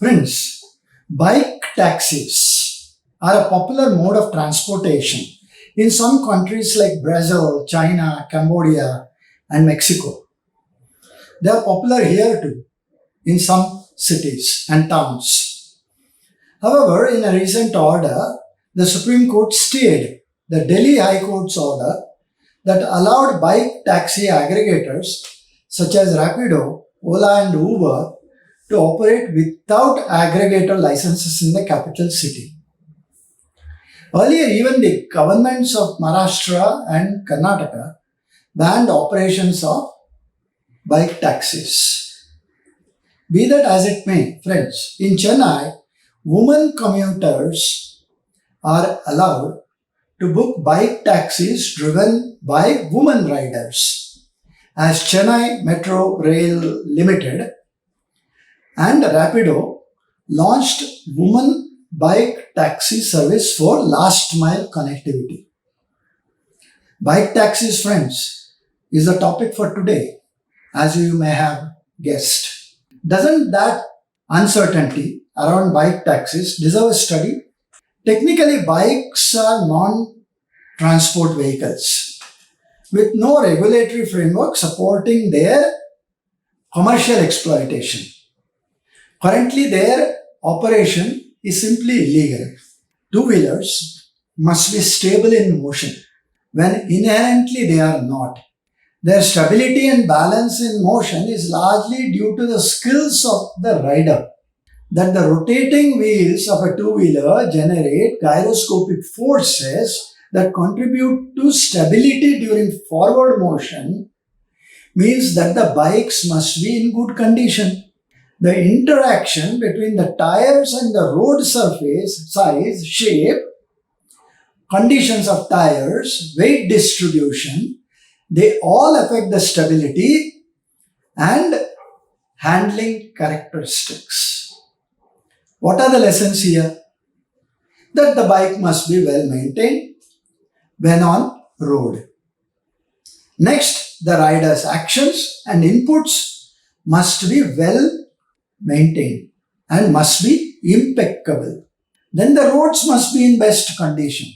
Friends, bike taxis are a popular mode of transportation in some countries like Brazil, China, Cambodia, and Mexico. They are popular here too, in some cities and towns. However, in a recent order, the Supreme Court stayed the Delhi High Court's order that allowed bike taxi aggregators such as Rapido, Ola, and Uber to operate without aggregator licenses in the capital city. Earlier, even the governments of Maharashtra and Karnataka banned operations of bike taxis. Be that as it may, friends, in Chennai, women commuters are allowed to book bike taxis driven by women riders, as Chennai Metro Rail Limited and Rapido launched women bike taxi service for last mile connectivity. Bike taxis, friends, is the topic for today, as you may have guessed. Doesn't that uncertainty around bike taxis deserve a study? Technically, bikes are non-transport vehicles with no regulatory framework supporting their commercial exploitation. Currently, their operation is simply illegal. Two-wheelers must be stable in motion when inherently they are not. Their stability and balance in motion is largely due to the skills of the rider. That the rotating wheels of a two-wheeler generate gyroscopic forces that contribute to stability during forward motion means that the bikes must be in good condition. The interaction between the tires and the road surface, size, shape, conditions of tires, weight distribution, they all affect the stability and handling characteristics. What are the lessons here? That the bike must be well maintained when on road. Next, the rider's actions and inputs must be well maintained and must be impeccable. Then the roads must be in best condition.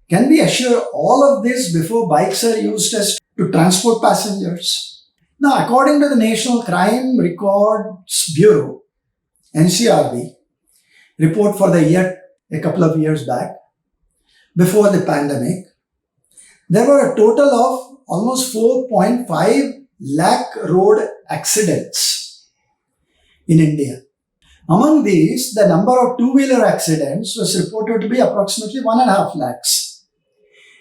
Can we assure all of this before bikes are used as to transport passengers? Now, according to the National Crime Records Bureau, NCRB, report for the year a couple of years back, before the pandemic, there were a total of almost 4.5 lakh road accidents in India. Among these, the number of two-wheeler accidents was reported to be approximately 1.5 lakhs.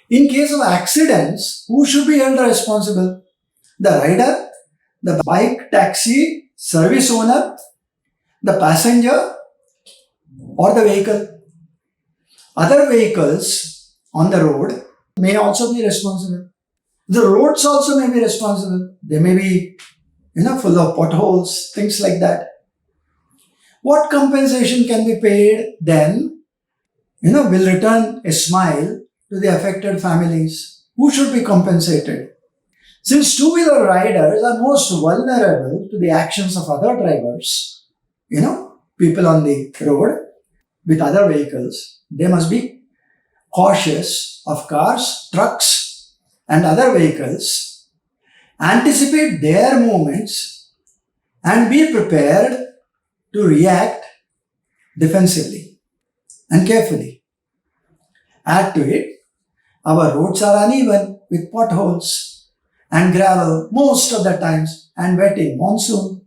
In case of accidents, who should be held responsible? The rider, the bike taxi service owner, the passenger, or the vehicle. Other vehicles on the road may also be responsible. The roads also may be responsible. They may be, full of potholes, things like that. What compensation can be paid then, will return a smile to the affected families. Who should be compensated? Since two-wheeler riders are most vulnerable to the actions of other drivers, people on the road with other vehicles, they must be cautious of cars, trucks, and other vehicles, anticipate their movements, and be prepared to react defensively and carefully. Add to it, our roads are uneven with potholes and gravel most of the times and wet in monsoon.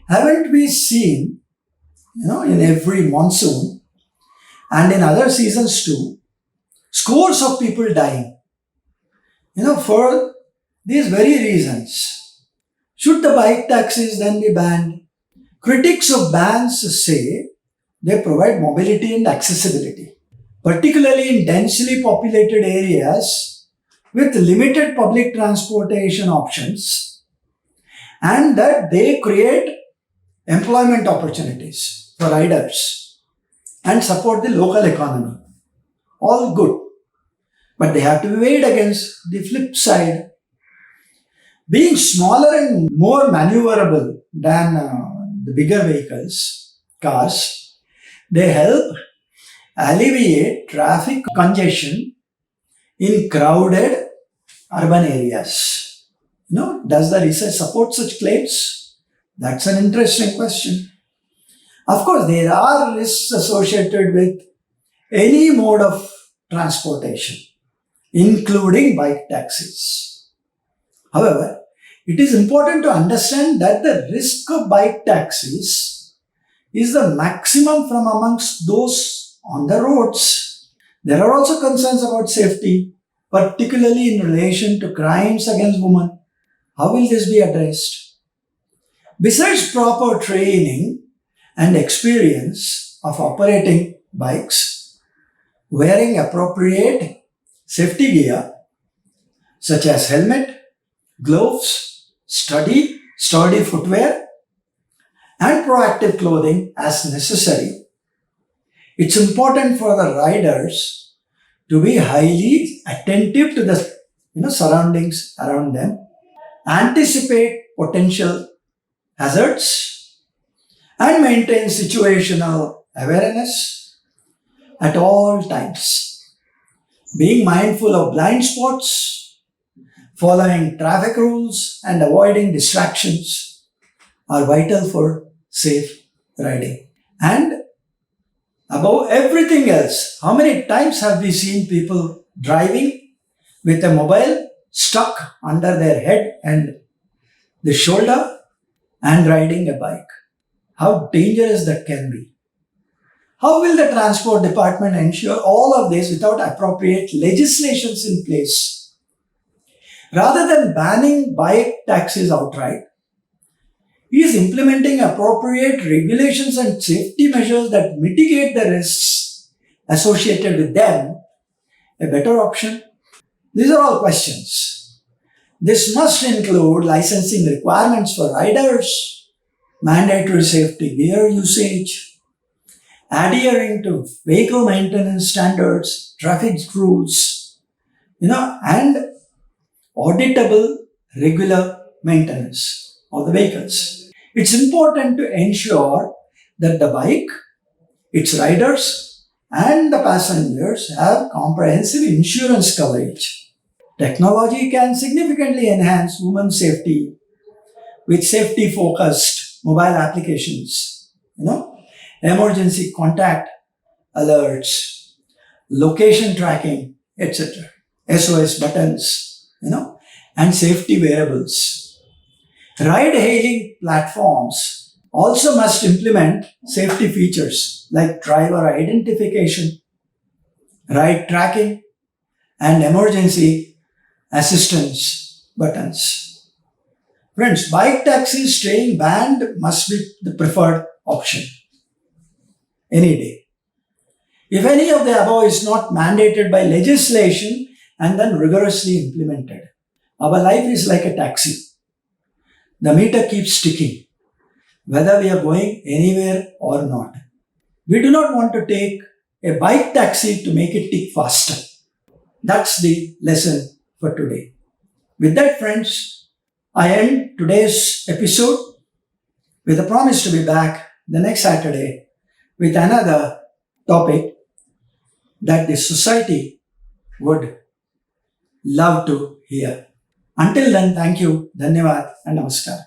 Haven't we seen, in every monsoon and in other seasons too, scores of people dying, for these very reasons? Should the bike taxis then be banned? Critics of bans say they provide mobility and accessibility, particularly in densely populated areas with limited public transportation options, and that they create employment opportunities for riders and support the local economy. All good. But they have to be weighed against the flip side. Being smaller and more maneuverable than the bigger vehicles, cars, they help alleviate traffic congestion in crowded urban areas. Does the research support such claims? That's an interesting question. Of course, there are risks associated with any mode of transportation, including bike taxis. However, it is important to understand that the risk of bike taxis is the maximum from amongst those on the roads. There are also concerns about safety, particularly in relation to crimes against women. How will this be addressed? Besides proper training and experience of operating bikes, wearing appropriate safety gear such as helmet, gloves, sturdy footwear, and proactive clothing as necessary. It's important for the riders to be highly attentive to the surroundings around them, anticipate potential hazards, and maintain situational awareness at all times. Being mindful of blind spots, following traffic rules, and avoiding distractions are vital for safe riding. And above everything else, how many times have we seen people driving with a mobile stuck under their head and the shoulder and riding a bike? How dangerous that can be. How will the transport department ensure all of this without appropriate legislations in place? Rather than banning bike taxis outright, he is implementing appropriate regulations and safety measures that mitigate the risks associated with them a better option? These are all questions. This must include licensing requirements for riders, mandatory safety gear usage, adhering to vehicle maintenance standards, traffic rules, and auditable regular maintenance of the vehicles. It's important to ensure that the bike, its riders, and the passengers have comprehensive insurance coverage. Technology can significantly enhance women's safety with safety-focused mobile applications, emergency contact alerts, location tracking, etc., SOS buttons, and safety wearables. Ride-hailing platforms also must implement safety features like driver identification, ride tracking, and emergency assistance buttons. Friends, bike taxis staying banned must be the preferred option any day. If any of the above is not mandated by legislation and then rigorously implemented, our life is like a taxi. The meter keeps ticking, whether we are going anywhere or not. We do not want to take a bike taxi to make it tick faster. That's the lesson for today. With that, friends, I end today's episode with a promise to be back the next Saturday with another topic that the society would love to hear. Until then, thank you, dhanyavad, and namaskar.